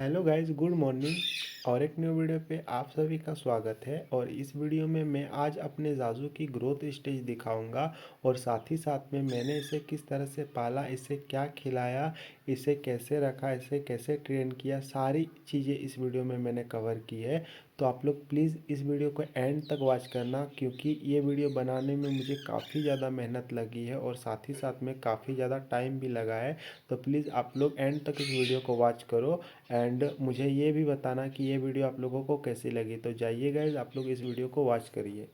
Hello guys, good morning. और एक new video पे आप सभी का स्वागत है। और इस वीडियो में मैं आज अपने जाजू की ग्रोथ स्टेज दिखाऊंगा और साथ ही साथ में मैंने इसे किस तरह से पाला, इसे क्या खिलाया, इसे कैसे रखा, इसे कैसे ट्रेन किया, सारी चीज़ें इस वीडियो में मैंने कवर की है। तो आप लोग प्लीज़ इस वीडियो को एंड तक वॉच करना, क्योंकि ये वीडियो बनाने में मुझे काफ़ी ज़्यादा मेहनत लगी है और साथ ही साथ में काफ़ी ज़्यादा टाइम भी लगा है। तो प्लीज़ आप लोग एंड तक इस वीडियो को वॉच करो एंड मुझे ये भी बताना कि ये वीडियो आप लोगों को कैसी लगी। तो जाइए गाइज, आप लोग इस वीडियो को वॉच करिए।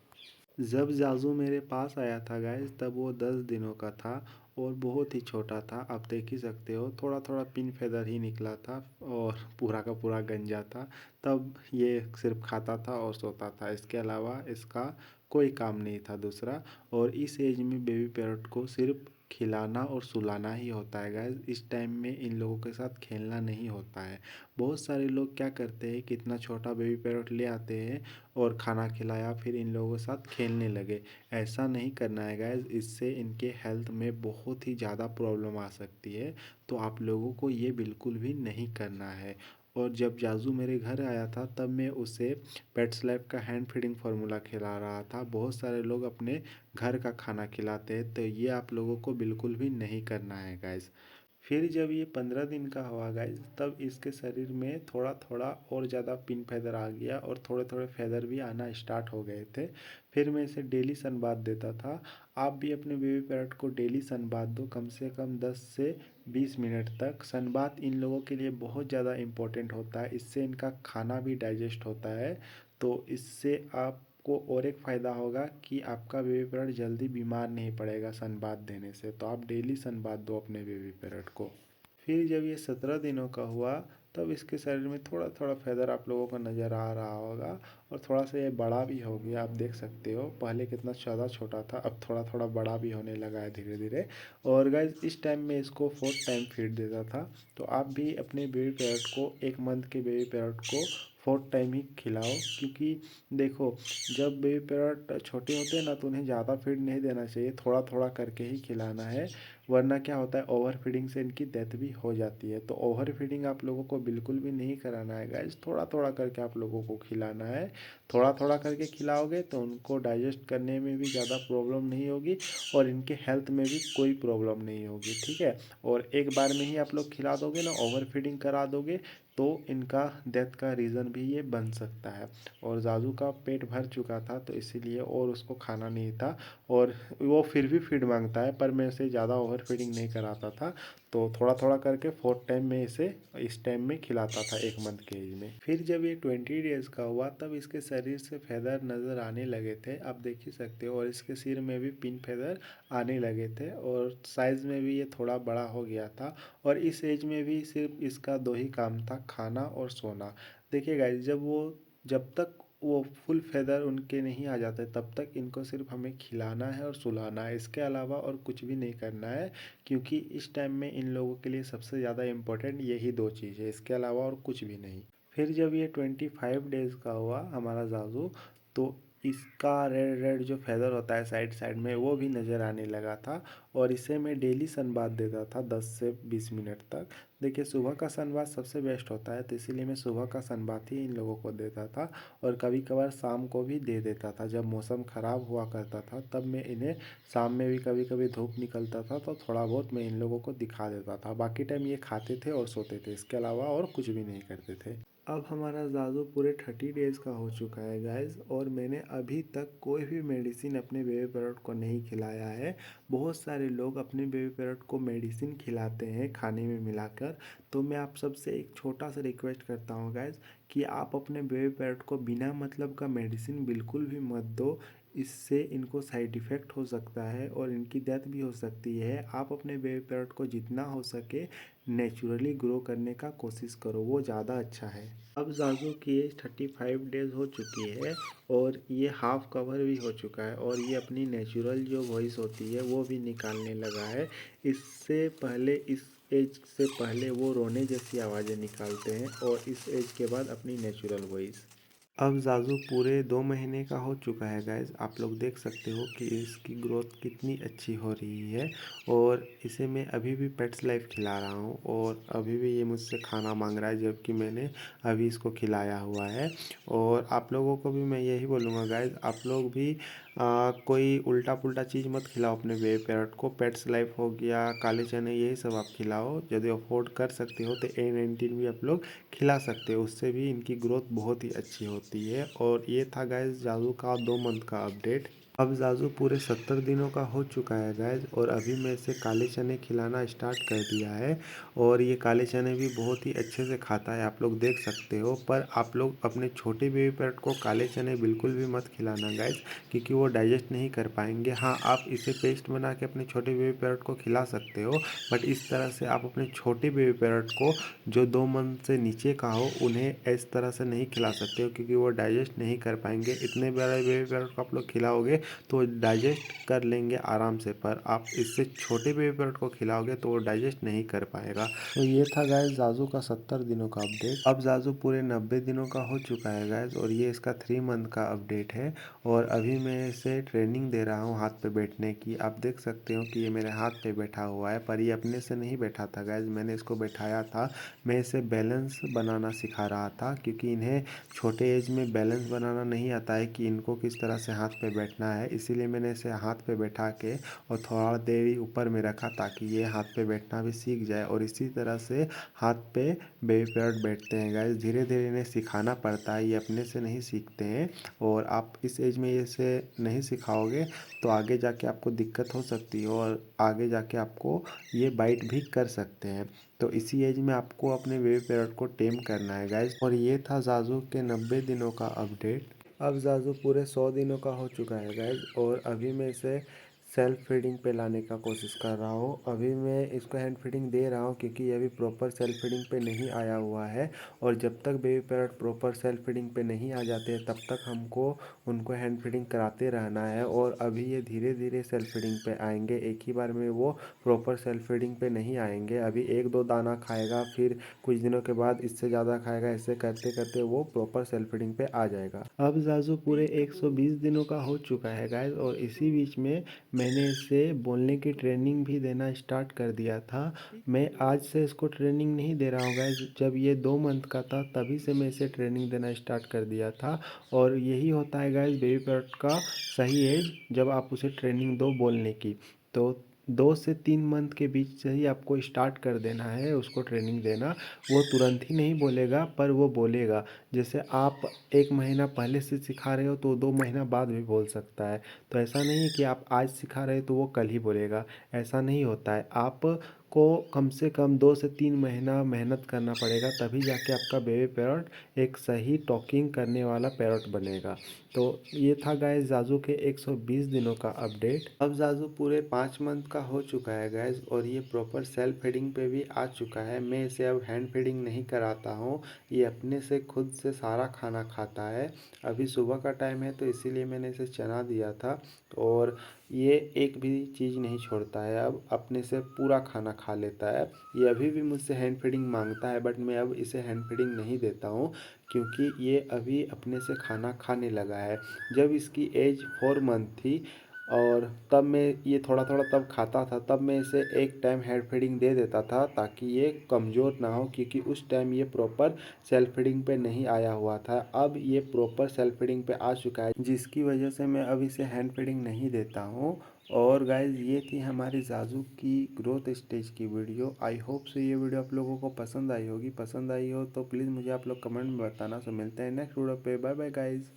जब जाजू मेरे पास आया था गाइज, तब वो 10 दिनों का था और बहुत ही छोटा था। आप देख ही सकते हो, थोड़ा थोड़ा पिन फेदर ही निकला था और पूरा का पूरा गंजा था। तब ये सिर्फ खाता था और सोता था, इसके अलावा इसका कोई काम नहीं था दूसरा। और इस एज में बेबी पैरट को सिर्फ खिलाना और सुलाना ही होता है गाइज। इस टाइम में इन लोगों के साथ खेलना नहीं होता है। बहुत सारे लोग क्या करते हैं कि इतना छोटा बेबी पैरट ले आते हैं और खाना खिलाया, फिर इन लोगों के साथ खेलने लगे। ऐसा नहीं करना है गाइज, इससे इनके हेल्थ में बहुत ही ज़्यादा प्रॉब्लम आ सकती है। तो आप लोगों को ये बिल्कुल भी नहीं करना है। और जब जाजू मेरे घर आया था, तब मैं उसे पेट स्लैब का हैंड फीडिंग फार्मूला खिला रहा था। बहुत सारे लोग अपने घर का खाना खिलाते हैं, तो ये आप लोगों को बिल्कुल भी नहीं करना है गाइज। फिर जब ये 15 दिन का हुआ गाइज, तब इसके शरीर में थोड़ा थोड़ा और ज़्यादा पिन फैदर आ गया और थोड़े थोड़े फैदर भी आना स्टार्ट हो गए थे। फिर मैं इसे डेली सनबाथ देता था। आप भी अपने बेबी पैरट को डेली सनबाथ दो, कम से कम 10 से 20 मिनट तक। सनबाथ इन लोगों के लिए बहुत ज़्यादा इम्पोर्टेंट होता है, इससे इनका खाना भी डाइजेस्ट होता है। तो इससे आपको और एक फ़ायदा होगा कि आपका बेबी पैरट जल्दी बीमार नहीं पड़ेगा सनबाथ देने से। तो आप डेली सनबाथ दो अपने बेबी पैरट को। फिर जब ये 17 दिनों का हुआ, तब इसके शरीर में थोड़ा थोड़ा फैदर आप लोगों को नज़र आ रहा होगा और थोड़ा सा ये बड़ा भी हो गया। आप देख सकते हो, पहले कितना ज़्यादा छोटा था, अब थोड़ा थोड़ा बड़ा भी होने लगा है धीरे धीरे। और गाइज, इस टाइम में इसको 4 टाइम फीड देता था। तो आप भी अपने बेबी पैरट को, 1 मंथ के बेबी पैरट को 4 टाइम ही खिलाओ। क्योंकि देखो, जब बेबी पैरट छोटे होते हैं ना, तो उन्हें ज़्यादा फीड नहीं देना चाहिए, थोड़ा थोड़ा करके ही खिलाना है। वरना क्या होता है, ओवर फीडिंग से इनकी डेथ भी हो जाती है। तो ओवर फीडिंग आप लोगों को बिल्कुल भी नहीं कराना है गाइज, थोड़ा थोड़ा करके आप लोगों को खिलाना है। थोड़ा थोड़ा करके खिलाओगे तो उनको डाइजेस्ट करने में भी ज़्यादा प्रॉब्लम नहीं होगी और इनके हेल्थ में भी कोई प्रॉब्लम नहीं होगी, ठीक है। और एक बार में ही आप लोग खिला दोगे ना, ओवर फीडिंग करा दोगे, तो इनका डेथ का रीज़न भी ये बन सकता है। और जाजू का पेट भर चुका था, तो इसीलिए और उसको खाना नहीं था। और वो फिर भी फीड मांगता है, पर मैं इसे ज़्यादा ओवर फीडिंग नहीं कराता था। तो थोड़ा थोड़ा करके 4 टाइम में इसे इस टाइम में खिलाता था, 1 मंथ के एज में। फिर जब ये 20 डेज़ का हुआ, तब इसके शरीर से फैदर नज़र आने लगे थे, आप देख ही सकते हो। और इसके सिर में भी पिन फैदर आने लगे थे और साइज़ में भी ये थोड़ा बड़ा हो गया था। और इस एज में भी सिर्फ इसका दो ही काम था, खाना और सोना। देखिए गाइस, जब तक वो फुल फेदर उनके नहीं आ जाते, तब तक इनको सिर्फ हमें खिलाना है और सुलाना है, इसके अलावा और कुछ भी नहीं करना है। क्योंकि इस टाइम में इन लोगों के लिए सबसे ज़्यादा इम्पोर्टेंट यही दो चीज़ है, इसके अलावा और कुछ भी नहीं। फिर जब ये 25 डेज़ का हुआ हमारा जाजू, तो इसका रेड रेड जो फेदर होता है साइड साइड में, वो भी नज़र आने लगा था। और इसे मैं डेली सनबाथ देता था 10 से 20 मिनट तक। देखिए, सुबह का सनबाथ सबसे बेस्ट होता है, तो इसीलिए मैं सुबह का सनबाथ ही इन लोगों को देता था। और कभी कभार शाम को भी दे देता था, जब मौसम ख़राब हुआ करता था, तब मैं इन्हें शाम में भी, कभी कभी धूप निकलता था तो थोड़ा बहुत मैं इन लोगों को दिखा देता था। बाकी टाइम ये खाते थे और सोते थे, इसके अलावा और कुछ भी नहीं करते थे। अब हमारा जादू पूरे 30 डेज़ का हो चुका है गाइज, और मैंने अभी तक कोई भी मेडिसिन अपने बेबी पैरट को नहीं खिलाया है। बहुत सारे लोग अपने बेबी पैरट को मेडिसिन खिलाते हैं खाने में मिलाकर। तो मैं आप सबसे एक छोटा सा रिक्वेस्ट करता हूँ गाइज, कि आप अपने बेबी पैरट को बिना मतलब का मेडिसिन बिल्कुल भी मत दो। इससे इनको साइड इफ़ेक्ट हो सकता है और इनकी डेथ भी हो सकती है। आप अपने बेबी पैरट को जितना हो सके नेचुरली ग्रो करने का कोशिश करो, वो ज़्यादा अच्छा है। अब जाजू की एज 35 डेज़ हो चुकी है और ये हाफ कवर भी हो चुका है और ये अपनी नेचुरल जो वॉइस होती है वो भी निकालने लगा है। इससे पहले, इस एज से पहले वो रोने जैसी आवाज़ें निकालते हैं और इस एज के बाद अपनी नेचुरल वॉइस। अब ज़ाज़ू पूरे 2 महीने का हो चुका है गाइज़। आप लोग देख सकते हो कि इसकी ग्रोथ कितनी अच्छी हो रही है और इसे मैं अभी भी पेट्स लाइफ खिला रहा हूँ और अभी भी ये मुझसे खाना मांग रहा है, जबकि मैंने अभी इसको खिलाया हुआ है। और आप लोगों को भी मैं यही बोलूँगा गाइज़, आप लोग भी कोई उल्टा पुल्टा चीज़ मत खिलाओ अपने बेबी पैरट को। पेट्स लाइफ हो गया, काले चने, यही सब आप खिलाओ। यदि अफोर्ड कर सकते हो तो A19 भी आप लोग खिला सकते हो, उससे भी इनकी ग्रोथ बहुत ही अच्छी होती है। और ये था गाइस जाजू का 2 मंथ का अपडेट। अब जाजू पूरे 70 दिनों का हो चुका है गाइस और अभी मैं इसे काले चने खिलाना स्टार्ट कर दिया है और ये काले चने भी बहुत ही अच्छे से खाता है, आप लोग देख सकते हो। पर आप लोग अपने छोटे बेबी पैरट को काले चने बिल्कुल भी मत खिलाना गाइस, क्योंकि वो डाइजेस्ट नहीं कर पाएंगे। हाँ, आप इसे पेस्ट बना के अपने छोटे बेबी पैरट को खिला सकते हो, बट इस तरह से आप अपने छोटे बेबी पैरट को जो 2 मंथ से नीचे का हो उन्हें इस तरह से नहीं खिला सकते हो, क्योंकि वो डाइजेस्ट नहीं कर पाएंगे। इतने बड़े बेबी पैरट को आप लोग खिलाओगे तो डाइजेस्ट कर लेंगे आराम से, पर आप इससे छोटे बेबी पैरट को खिलाओगे तो वो डाइजेस्ट नहीं कर पाएगा। तो ये था गाइस जाजू का 70 दिनों का अपडेट। अब जाजू पूरे 90 दिनों का हो चुका है गाइस और ये इसका 3 मंथ का अपडेट है। और अभी मैं इसे ट्रेनिंग दे रहा हूँ हाथ पे बैठने की। आप देख सकते हो कि ये मेरे हाथ पे बैठा हुआ है, पर ये अपने से नहीं बैठा था गाइस, मैंने इसको बैठाया था। मैं इसे बैलेंस बनाना सिखा रहा था, क्योंकि इन्हें छोटे एज में बैलेंस बनाना नहीं आता है कि इनको किस तरह से हाथ पे बैठना है। इसीलिए मैंने इसे हाथ पे बैठा के और थोड़ा देर ऊपर में रखा, ताकि ये हाथ पे बैठना भी सीख जाए। और इसी तरह से हाथ पे बेबी पैरट बैठते हैं गाइस। धीरे धीरे इन्हें सिखाना पड़ता है, ये अपने से नहीं सीखते हैं। और आप इस एज में इसे नहीं सिखाओगे तो आगे जाके आपको दिक्कत हो सकती है और आगे जाके आपको ये बाइट भी कर सकते हैं। तो इसी एज में आपको अपने बेबी पैरट को टेम करना है गाइज। और ये था जाजू के 90 दिनों का अपडेट। अब जाजू पूरे 100 दिनों का हो चुका है गाइज और अभी मैं इसे सेल्फ फीडिंग पे लाने का कोशिश कर रहा हूँ। अभी मैं इसको हैंड फीडिंग दे रहा हूँ, क्योंकि ये अभी प्रॉपर सेल्फ फीडिंग पे नहीं आया हुआ है। और जब तक baby parrot proper self feeding पे नहीं आ जाते तब तक हमको उनको हैंड फीडिंग कराते रहना है। और अभी ये धीरे धीरे सेल्फ फीडिंग पे आएंगे, एक ही बार में वो प्रॉपर सेल्फ फीडिंग पे नहीं आएंगे। अभी 1-2 दाना खाएगा, फिर कुछ दिनों के बाद इससे ज़्यादा खाएगा, ऐसे करते करते वो प्रॉपर सेल्फ फीडिंग पे आ जाएगा। अब जाजू पूरे 120 दिनों का हो चुका है गाइज और इसी बीच में मैंने इसे बोलने की ट्रेनिंग भी देना स्टार्ट कर दिया था। मैं आज से इसको ट्रेनिंग नहीं दे रहा हूँ गाइज, जब ये 2 मंथ का था तभी से मैं इसे ट्रेनिंग देना स्टार्ट कर दिया था। और यही होता है गाइज बेबी पैरट का सही एज, जब आप उसे ट्रेनिंग दो बोलने की। तो 2 से 3 मंथ के बीच से ही आपको स्टार्ट कर देना है उसको ट्रेनिंग देना। वो तुरंत ही नहीं बोलेगा, पर वो बोलेगा। जैसे आप 1 महीना पहले से सिखा रहे हो तो 2 महीना बाद भी बोल सकता है। तो ऐसा नहीं है कि आप आज सिखा रहे हो तो वो कल ही बोलेगा, ऐसा नहीं होता है। आप को कम से कम 2 से 3 महीना मेहनत करना पड़ेगा, तभी जाके आपका बेबी पैरट एक सही टॉकिंग करने वाला पैरट बनेगा। तो ये था गाइस जाजू के 120 दिनों का अपडेट। अब जाजू पूरे 5 मंथ का हो चुका है गाइस और ये प्रॉपर सेल्फ फीडिंग पे भी आ चुका है। मैं इसे अब हैंड फीडिंग नहीं कराता हूँ, ये अपने से खुद से सारा खाना खाता है। अभी सुबह का टाइम है तो इसीलिए मैंने इसे चना दिया था और ये एक भी चीज़ नहीं छोड़ता है, अब अपने से पूरा खाना खा लेता है। ये अभी भी मुझसे हैंड फीडिंग मांगता है, बट मैं अब इसे हैंड फीडिंग नहीं देता हूँ, क्योंकि ये अभी अपने से खाना खाने लगा है। जब इसकी एज 4 मंथ थी और तब मैं ये थोड़ा थोड़ा तब खाता था, तब मैं इसे एक टाइम हैंड फीडिंग दे देता था ताकि ये कमज़ोर ना हो, क्योंकि उस टाइम ये प्रॉपर सेल्फ फीडिंग पे नहीं आया हुआ था। अब ये प्रॉपर सेल्फ फीडिंग पे आ चुका है, जिसकी वजह से मैं अब इसे हैंड फीडिंग नहीं देता हूँ। और गाइज ये थी हमारी जाजू की ग्रोथ स्टेज की वीडियो। आई होप से ये वीडियो आप लोगों को पसंद आई होगी। पसंद आई हो तो प्लीज़ मुझे आप लोग कमेंट में बताना। सो मिलते हैं नेक्स्ट वीडियो पे। Bye bye guys.